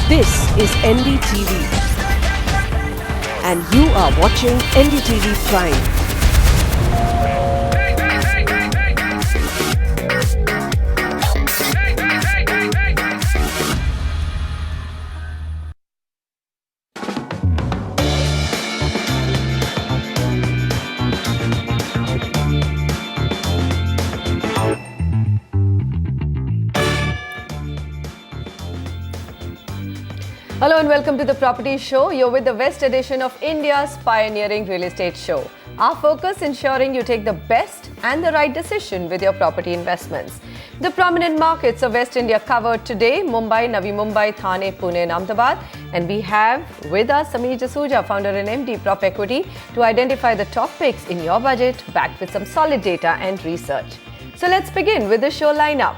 This is NDTV and you are watching NDTV Prime. Hello and welcome to the Property Show. You're with the West edition of India's pioneering real estate show. Our focus ensuring you take the best and the right decision with your property investments. The prominent markets of West India covered today: Mumbai, Navi Mumbai, Thane, Pune and Ahmedabad. And we have with us Sameer Jasuja, founder and MD Prop Equity, to identify the top picks in your budget backed with some solid data and research. So let's begin with the show lineup.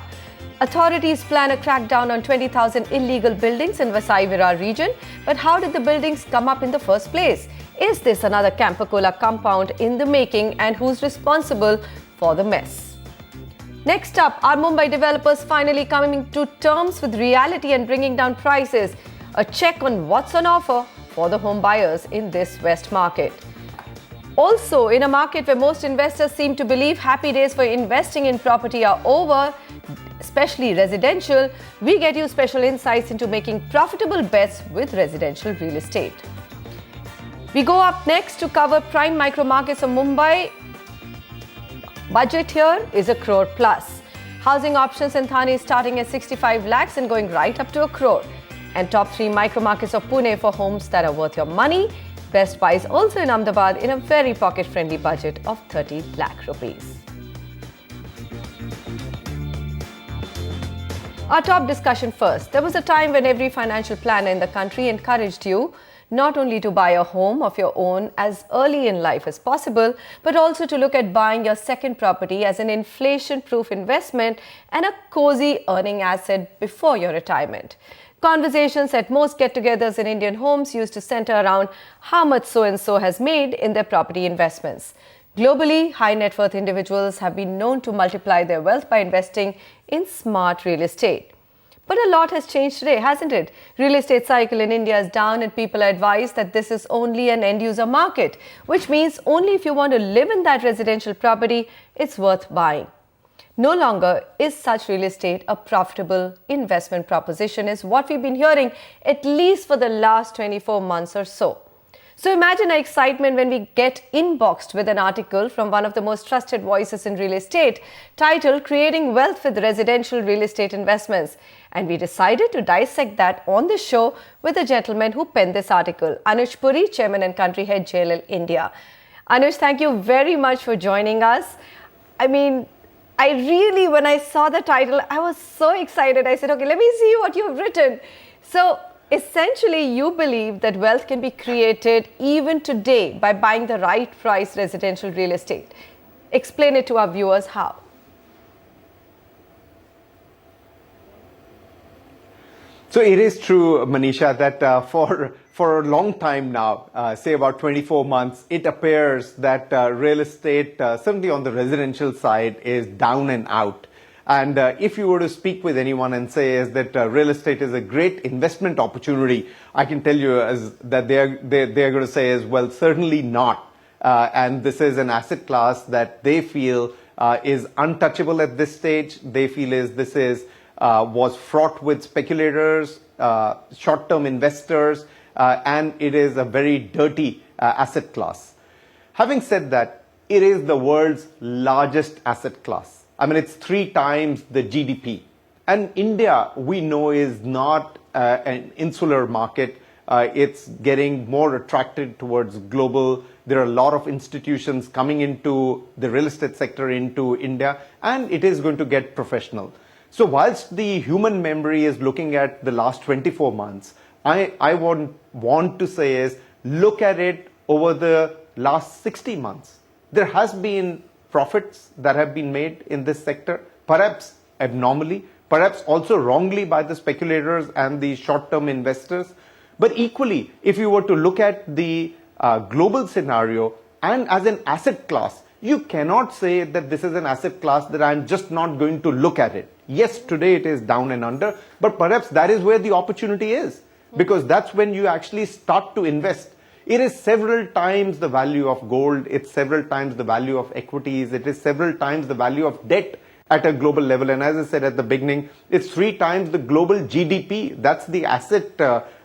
Authorities plan a crackdown on 20,000 illegal buildings in Vasai-Virar region. But how did the buildings come up in the first place? Is this another Campercola compound in the making, and who's responsible for the mess? Next up, are Mumbai developers finally coming to terms with reality and bringing down prices? A check on what's on offer for the home buyers in this West market. Also, in a market where most investors seem to believe happy days for investing in property are over, especially residential, we get you special insights into making profitable bets with residential real estate. We go up next to cover prime micro markets of Mumbai. Budget here is 1 crore plus. Housing options in Thane is starting at 65 lakhs and going right up to 1 crore. And top 3 micro markets of Pune for homes that are worth your money. Best buys also in Ahmedabad in a very pocket-friendly budget of 30 lakh rupees. Our top discussion first. There was a time when every financial planner in the country encouraged you not only to buy a home of your own as early in life as possible, but also to look at buying your second property as an inflation-proof investment and a cozy earning asset before your retirement. Conversations at most get-togethers in Indian homes used to center around how much so-and-so has made in their property investments. Globally, high net worth individuals have been known to multiply their wealth by investing in smart real estate. But a lot has changed today, hasn't it? Real estate cycle in India is down and people are advised that this is only an end-user market, which means only if you want to live in that residential property, it's worth buying. No longer is such real estate a profitable investment proposition, is what we've been hearing at least for the last 24 months or so. So imagine our excitement when we get inboxed with an article from one of the most trusted voices in real estate titled "Creating Wealth with Residential Real Estate Investments." And we decided to dissect that on the show with a gentleman who penned this article, Anuj Puri, Chairman and Country Head, JLL India. Anuj, thank you very much for joining us. When I saw the title, I was so excited. I said, okay, let me see what you've written. So essentially, you believe that wealth can be created even today by buying the right price residential real estate. Explain it to our viewers how. So it is true, Manisha, that for a long time now, say about 24 months, it appears that real estate, certainly on the residential side, is down and out. And if you were to speak with anyone and say is that real estate is a great investment opportunity, I can tell you that they're going to say is, well, certainly not. And this is an asset class that they feel is untouchable at this stage. They feel was fraught with speculators, short-term investors, and it is a very dirty asset class. Having said that, it is the world's largest asset class. It's 3 times the GDP. And India, we know, is not an insular market. It's getting more attracted towards global. There are a lot of institutions coming into the real estate sector into India, and it is going to get professional. So whilst the human memory is looking at the last 24 months, I want to say is look at it over the last 60 months. There has been profits that have been made in this sector, perhaps abnormally, perhaps also wrongly by the speculators and the short-term investors. But equally, if you were to look at the global scenario and as an asset class, you cannot say that this is an asset class that I'm just not going to look at it. Yes, today it is down and under, but perhaps that is where the opportunity is. because that's when you actually start to invest. It is several times the value of gold, it's several times the value of equities, it is several times the value of debt at a global level. And as I said at the beginning, it's 3 times the global GDP. That's the asset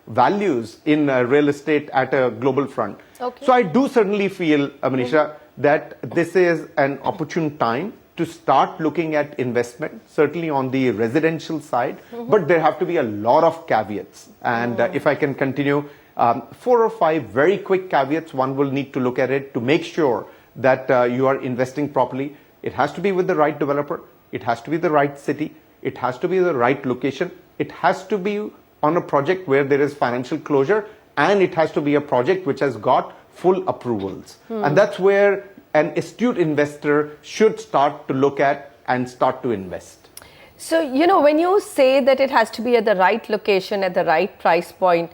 values in real estate at a global front. Okay. So I do certainly feel, Manisha, that this is an opportune time to start looking at investment, certainly on the residential side, but there have to be a lot of caveats. And if I can continue, 4 or 5 very quick caveats one will need to look at it to make sure that you are investing properly. It has to be with the right developer. It has to be the right city. It has to be the right location. It has to be on a project where there is financial closure, and it has to be a project which has got full approvals. And that's where an astute investor should start to look at and start to invest. So, when you say that it has to be at the right location, at the right price point,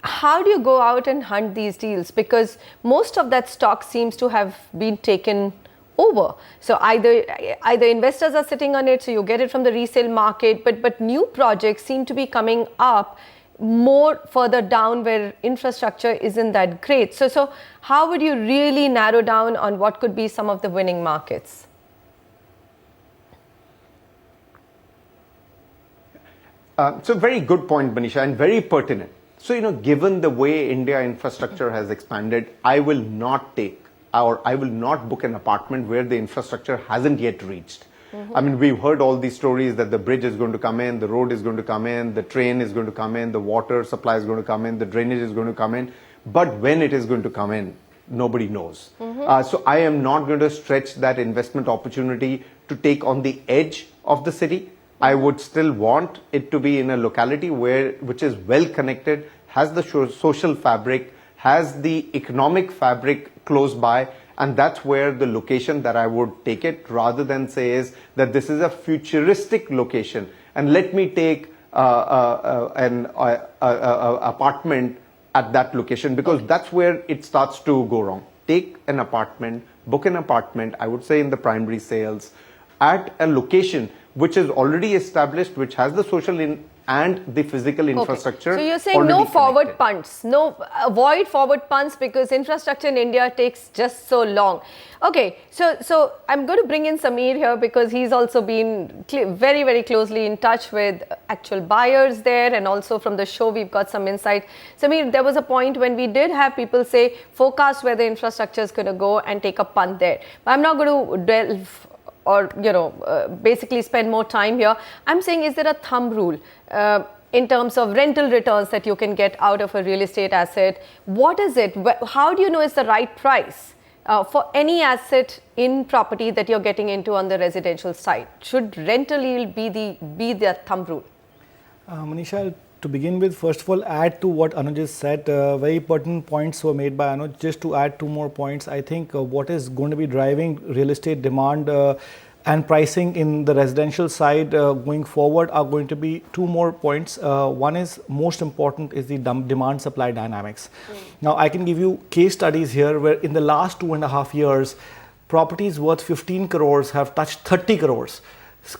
how do you go out and hunt these deals? Because most of that stock seems to have been taken over. So either investors are sitting on it, so you get it from the resale market, but new projects seem to be coming up more further down where infrastructure isn't that great. So how would you really narrow down on what could be some of the winning markets? So very good point, Manisha, and very pertinent. So, given the way India infrastructure has expanded, I will not book an apartment where the infrastructure hasn't yet reached. I mean, we've heard all these stories that the bridge is going to come in, the road is going to come in, the train is going to come in, the water supply is going to come in, the drainage is going to come in. But when it is going to come in, nobody knows. So I am not going to stretch that investment opportunity to take on the edge of the city. I would still want it to be in a locality which is well connected, has the social fabric, has the economic fabric close by, and that's where the location that I would take it, rather than say is that this is a futuristic location and let me take an apartment at that location, because that's where it starts to go wrong. Take an apartment, book an apartment, I would say in the primary sales, at a location which is already established, which has the social and the physical infrastructure. Okay. So you're saying no forward punts, avoid forward punts, because infrastructure in India takes just so long. Okay, so I'm going to bring in Sameer here, because he's also been very, very closely in touch with actual buyers there, and also from the show we've got some insight. Sameer, there was a point when we did have people say forecast where the infrastructure is going to go and take a punt there. But I'm not going to delve or basically spend more time here. I'm saying, is there a thumb rule in terms of rental returns that you can get out of a real estate asset? What is it? How do you know it's the right price for any asset in property that you're getting into on the residential side? Should rental yield be the thumb rule? Manisha, to begin with, first of all, add to what Anuj has said. Very pertinent points were made by Anuj. Just to add 2 more points, I think what is going to be driving real estate demand and pricing in the residential side going forward are going to be 2 more points. One is, most important, is the demand supply dynamics. Now, I can give you case studies here where in the last 2.5 years, properties worth 15 crores have touched 30 crores.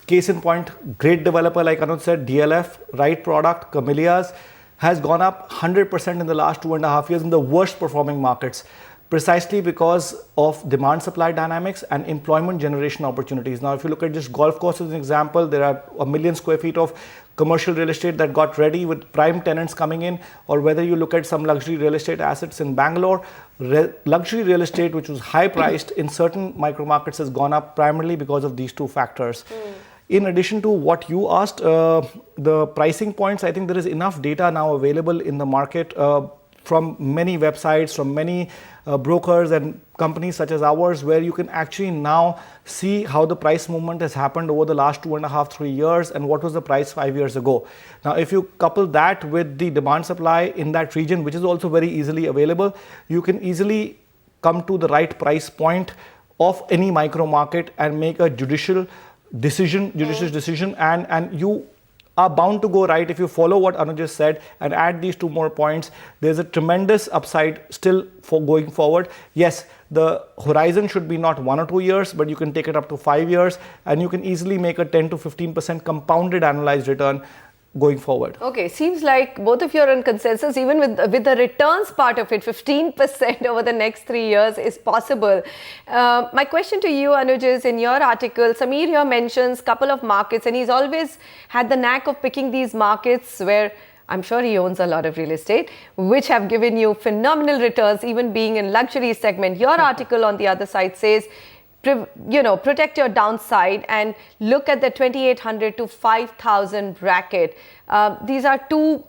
Case in point, great developer like Anuj said, DLF, right product, Camellias, has gone up 100% in the last 2.5 years in the worst performing markets, precisely because of demand supply dynamics and employment generation opportunities. Now, if you look at just golf course as an example, there are 1 million square feet of commercial real estate that got ready with prime tenants coming in, or whether you look at some luxury real estate assets in Bangalore, luxury real estate which was high priced in certain micro markets has gone up primarily because of these 2 factors. In addition to what you asked, the pricing points, I think there is enough data now available in the market from many websites, from many brokers and companies such as ours, where you can actually now see how the price movement has happened over the last 2.5-3 years and what was the price 5 years ago. Now, if you couple that with the demand supply in that region, which is also very easily available, you can easily come to the right price point of any micro market and make a judicious decision, and you are bound to go right if you follow what Anuj just said and add these 2 more points. There's a tremendous upside still for going forward. Yes, the horizon should be not 1 or 2 years, but you can take it up to 5 years, and you can easily make a 10 to 15% compounded annualized return going forward. Okay, seems like both of you are in consensus, even with the returns part of it, 15% over the next 3 years is possible. My question to you, Anuj, is in your article, Samir here mentions couple of markets, and he's always had the knack of picking these markets where I'm sure he owns a lot of real estate, which have given you phenomenal returns, even being in luxury segment. Your article on the other side says, protect your downside and look at the 2,800 to 5,000 bracket. These are two,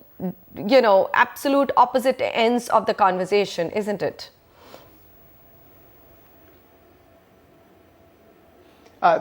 absolute opposite ends of the conversation, isn't it?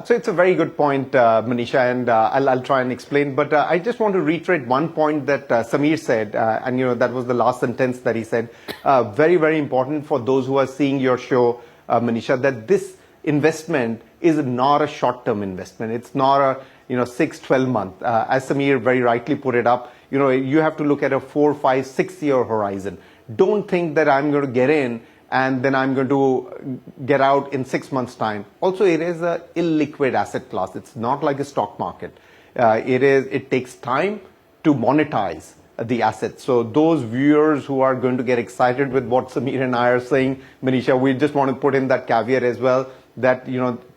So it's a very good point, Manisha, and I'll try and explain. But I just want to reiterate one point that Samir said, and that was the last sentence that he said. Very, very important for those who are seeing your show, Manisha, that this investment is not a short-term investment. It's not a 6, 12 month. As Samir very rightly put it up, you have to look at a 4, 5, 6 year horizon. Don't think that I'm going to get in and then I'm going to get out in 6 months' time. Also, it is a illiquid asset class. It's not like a stock market. It takes time to monetize the assets. So those viewers who are going to get excited with what Samir and I are saying, Manisha, we just want to put in that caveat as well, that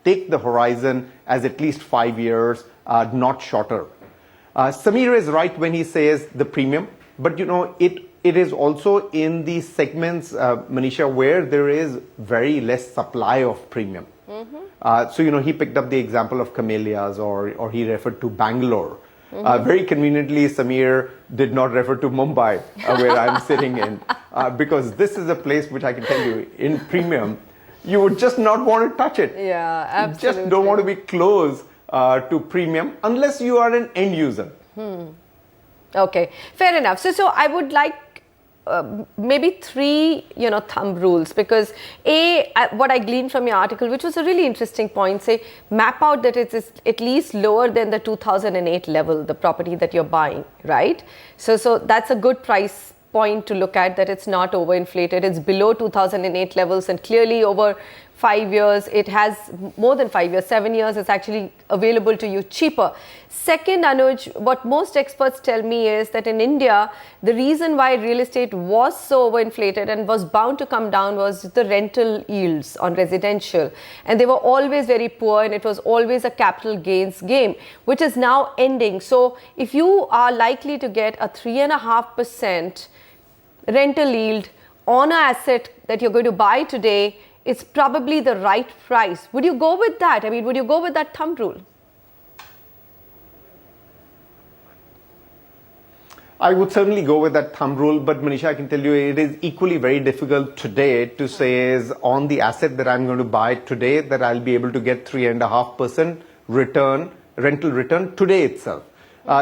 take the horizon as at least 5 years, not shorter. Samir is right when he says the premium, but it is also in the segments, Manisha, where there is very less supply of premium. So he picked up the example of camellias, or he referred to Bangalore. Very conveniently, Samir did not refer to Mumbai, where I'm sitting in, because this is a place which I can tell you, in premium, you would just not want to touch it. Yeah, absolutely. You just don't want to be close to premium unless you are an end user. Okay, fair enough. So I would like maybe 3 thumb rules, because what I gleaned from your article, which was a really interesting point, say map out that it is at least lower than the 2008 level, the property that you're buying, right? So that's a good price point to look at, that it's not overinflated. It's below 2008 levels, and clearly over 5 years, it has more than 5 years, 7 years, it's actually available to you cheaper. Second, Anuj, what most experts tell me is that in India, the reason why real estate was so overinflated and was bound to come down was the rental yields on residential. And they were always very poor, and it was always a capital gains game, which is now ending. So if you are likely to get a 3.5% rental yield on an asset that you're going to buy today, it's probably the right price. Would you go with that? I mean, would you go with that thumb rule? I would certainly go with that thumb rule, but Manisha, I can tell you it is equally very difficult today to say is on the asset that I'm going to buy today that I'll be able to get 3.5% rental return today itself.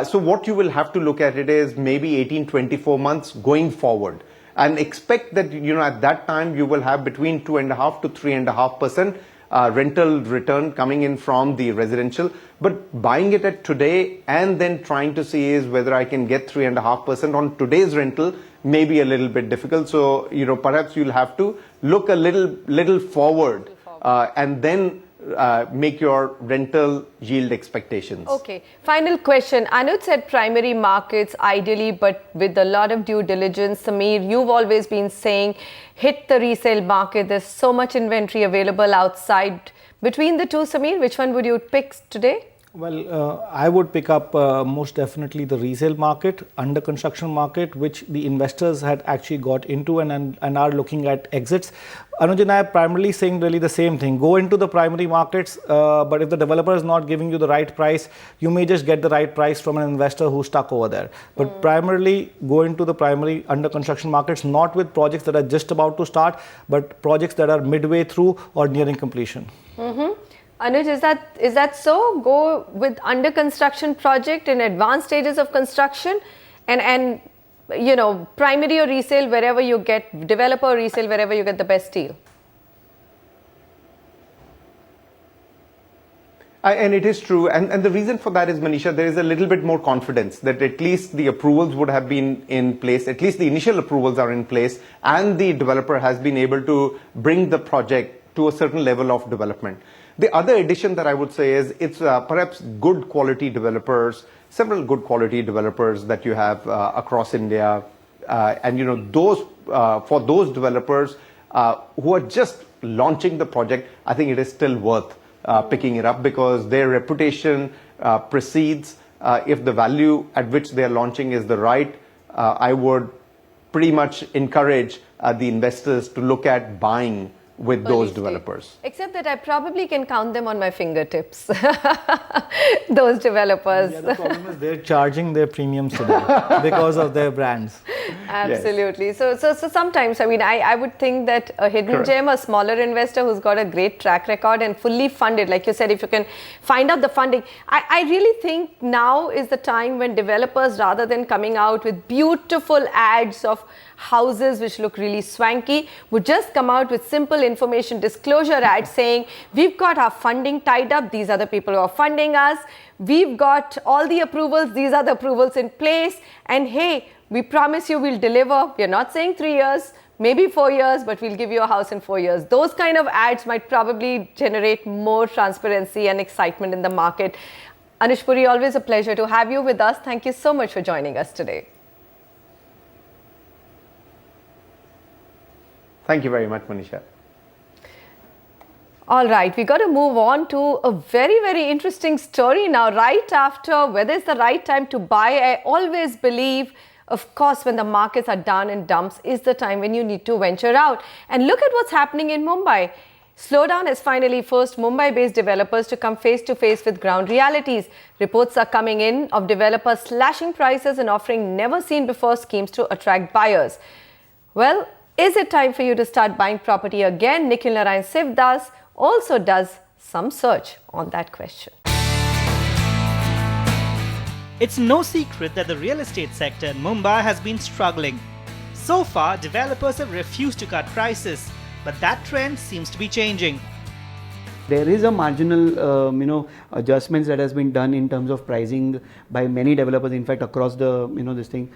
So what you will have to look at it is maybe 18, 24 months going forward, and expect that at that time you will have between 2.5 to 3.5% rental return coming in from the residential. But buying it at today and then trying to see is whether I can get 3.5% on today's rental may be a little bit difficult. So perhaps you'll have to look a little forward and then make your rental yield expectations. Okay, final question. Anuj said primary markets ideally, but with a lot of due diligence. Samir, you've always been saying hit the resale market. There's so much inventory available outside. Between the two, Samir, which one would you pick today? Well, I would pick up most definitely the resale market, under construction market, which the investors had actually got into and are looking at exits. Anuj and I are primarily saying really the same thing. Go into the primary markets, but if the developer is not giving you the right price, you may just get the right price from an investor who's stuck over there. But primarily go into the primary under construction markets, not with projects that are just about to start, but projects that are midway through or nearing completion. Anuj, is that so? Go with under construction project in advanced stages of construction, and primary or resale wherever you get, developer or resale wherever you get the best deal. And it is true. And the reason for that is, Manisha, there is a little bit more confidence that at least the approvals would have been in place, at least the initial approvals are in place, and the developer has been able to bring the project to a certain level of development. The other addition that I would say is it's perhaps good quality developers several good quality developers that you have across India. And for those developers who are just launching the project, I think it is still worth picking it up, because their reputation precedes. If the value at which they are launching is the right, I would pretty much encourage the investors to look at buying with those developers. Except that I probably can count them on my fingertips, those developers. Yeah, the problem is they're charging their premiums today because of their brands. Absolutely. Yes. So sometimes, I mean, I would think that a hidden gem, a smaller investor who's got a great track record and fully funded, like you said, if you can find out the funding, I really think now is the time when developers, rather than coming out with beautiful ads of houses which look really swanky, would just come out with simple information disclosure ads saying, we've got our funding tied up, these are the people who are funding us, we've got all the approvals, these are the approvals in place, and hey, we promise you we'll deliver. We're not saying 3 years, maybe 4 years, but we'll give you a house in 4 years. Those kind of ads might probably generate more transparency and excitement in the market. Anish Puri, always a pleasure to have you with us. Thank you so much for joining us today. Thank you very much, Manisha. All right, we got to move on to a very, very interesting story now. Right after whether it's the right time to buy, I always believe, of course, when the markets are down in dumps is the time when you need to venture out. And look at what's happening in Mumbai. Slowdown has finally forced Mumbai-based developers to come face to face with ground realities. Reports are coming in of developers slashing prices and offering never-seen-before schemes to attract buyers. Well, is it time for you to start buying property again? Nikhil Narayan Sivdas also does some search on that question. It's no secret that the real estate sector in Mumbai has been struggling. So far, developers have refused to cut prices, but that trend seems to be changing. There is a marginal, adjustments that has been done in terms of pricing by many developers. In fact, across the, this thing,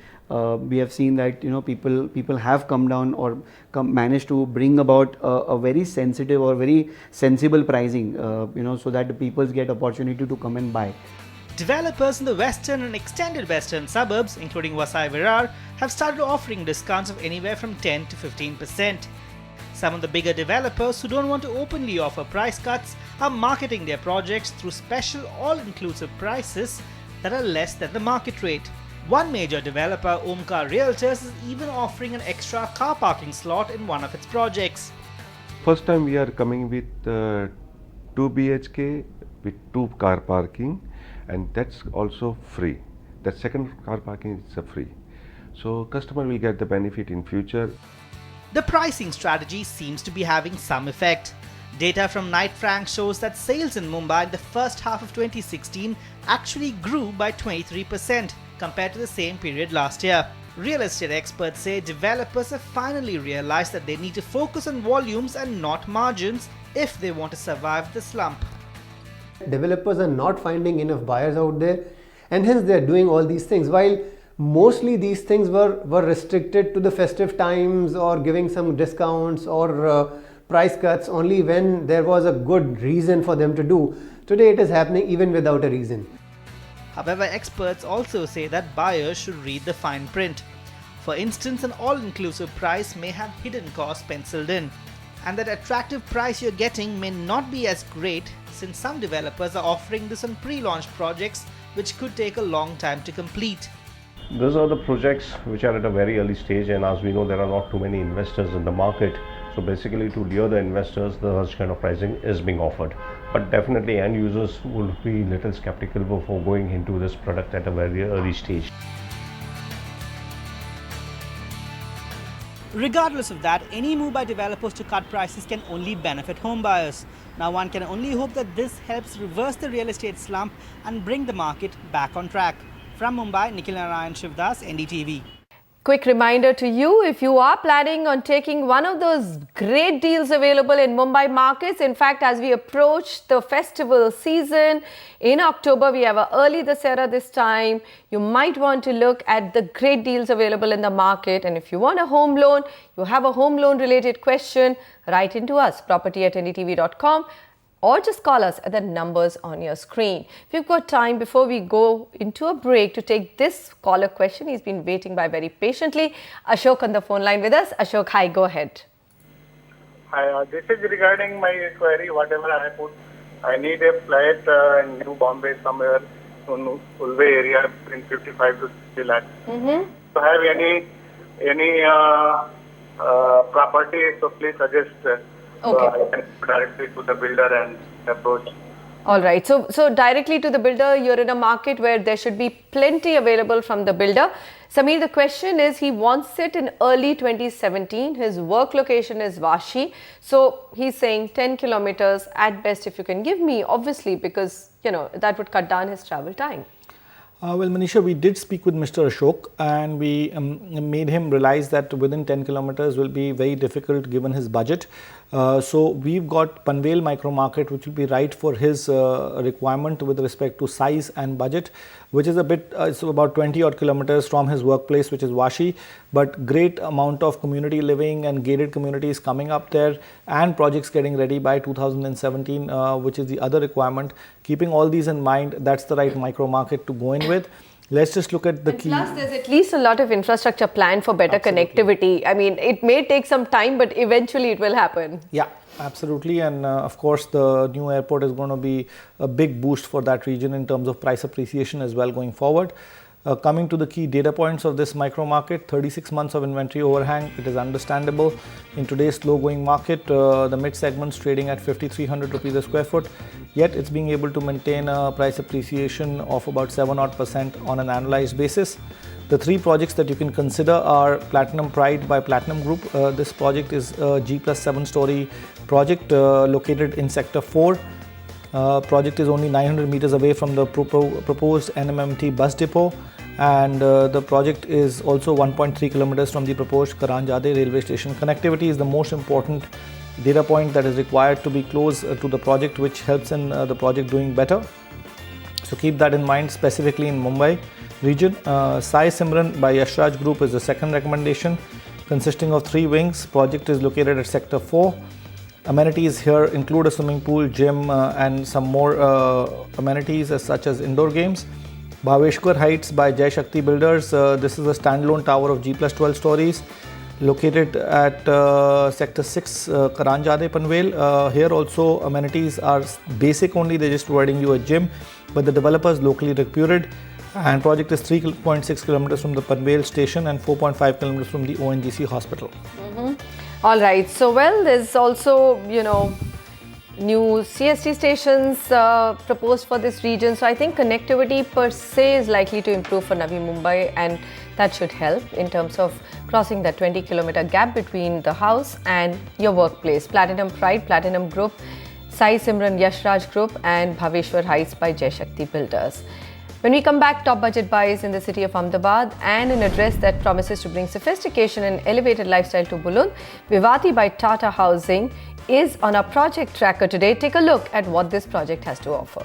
we have seen that, people have come down or managed to bring about a very sensitive or very sensible pricing, so that the people get opportunity to come and buy. Developers in the western and extended western suburbs, including Vasai Virar, have started offering discounts of anywhere from 10 to 15%. Some of the bigger developers who don't want to openly offer price cuts are marketing their projects through special all-inclusive prices that are less than the market rate. One major developer, Omkar Realtors, is even offering an extra car parking slot in one of its projects. First time we are coming with 2 BHK with 2 car parking, and that's also free. That second car parking is free. So customer will get the benefit in future. The pricing strategy seems to be having some effect. Data from Knight Frank shows that sales in Mumbai in the first half of 2016 actually grew by 23% compared to the same period last year. Real estate experts say developers have finally realized that they need to focus on volumes and not margins if they want to survive the slump. Developers are not finding enough buyers out there, and hence they are doing all these things. While mostly these things were restricted to the festive times or giving some discounts or price cuts only when there was a good reason for them to do. Today it is happening even without a reason. However, experts also say that buyers should read the fine print. For instance, an all-inclusive price may have hidden costs penciled in, and that attractive price you're getting may not be as great since some developers are offering this on pre-launch projects which could take a long time to complete. Those are the projects which are at a very early stage, and as we know, there are not too many investors in the market. So basically, to lure the investors, such kind of pricing is being offered. But definitely end users will be little skeptical before going into this product at a very early stage. Regardless of that, any move by developers to cut prices can only benefit home buyers. Now one can only hope that this helps reverse the real estate slump and bring the market back on track. From Mumbai, Nikhil Narayan Sivdas, NDTV. Quick reminder to you, if you are planning on taking one of those great deals available in Mumbai markets, in fact, as we approach the festival season, in October, we have an early Dussehra this time. You might want to look at the great deals available in the market. And if you want a home loan, you have a home loan related question, write into us, property@ndtv.com. or just call us at the numbers on your screen. If you've got time before we go into a break to take this caller question, he's been waiting by very patiently. Ashok on the phone line with us. Ashok, hi, go ahead. Hi, this is regarding my query, whatever I put. I need a flat in New Bombay somewhere in Ulve area between 55 to 60 lakhs. So have any property, so please suggest so I can directly to the builder and approach. All right. So directly to the builder, you're in a market where there should be plenty available from the builder. Sameer, the question is, he wants it in early 2017. His work location is Vashi. So he's saying 10 kilometers at best, if you can give me, obviously, because, you know, that would cut down his travel time. Well, Manisha, we did speak with Mr. Ashok and we made him realize that within 10 kilometers will be very difficult given his budget. So we've got Panvel micro market, which will be right for his requirement with respect to size and budget, which is a bit, it's about 20 odd kilometers from his workplace, which is Vashi, but great amount of community living and gated communities coming up there and projects getting ready by 2017, which is the other requirement. Keeping all these in mind, that's the right micro market to go in with. Let's just look at the key. Plus, there's at least a lot of infrastructure planned for better connectivity. I mean, it may take some time, but eventually it will happen. Yeah, absolutely. And of course, the new airport is going to be a big boost for that region in terms of price appreciation as well going forward. Coming to the key data points of this micro market, 36 months of inventory overhang. It is understandable in today's slow going market. The mid segments trading at 5,300 rupees a square foot. Yet it's being able to maintain a price appreciation of about 7% on an annualized basis. The three projects that you can consider are Platinum Pride by Platinum Group. This project is a G+7 story project located in Sector 4. Project is only 900 meters away from the proposed NMMT bus depot, and the project is also 1.3 kilometers from the proposed Karanjade railway station. Connectivity is the most important data point that is required to be close to the project, which helps in the project doing better. So keep that in mind, specifically in Mumbai region. Sai Simran by Yashraj Group is the second recommendation, consisting of 3 wings. Project is located at Sector 4. Amenities here include a swimming pool, gym and some more amenities such as indoor games. Bhaveshwar Heights by Jai Shakti Builders. This is a standalone tower of G+12 stories located at Sector 6, Karanjade, Panvel. Here also amenities are basic only, they're just providing you a gym, but the developer is locally reputed. And project is 3.6 kilometers from the Panvel station and 4.5 kilometers from the ONGC hospital. All right. So, well, there's also, you know, new CST stations proposed for this region. So, I think connectivity per se is likely to improve for Navi Mumbai, and that should help in terms of crossing that 20-kilometer gap between the house and your workplace. Platinum Pride, Platinum Group, Sai Simran Yashraj Group, and Bhaveshwar Heights by Jai Shakti Builders. When we come back, top budget buys in the city of Ahmedabad and an address that promises to bring sophistication and elevated lifestyle to Bulund, Vivati by Tata Housing is on our project tracker today. Take a look at what this project has to offer.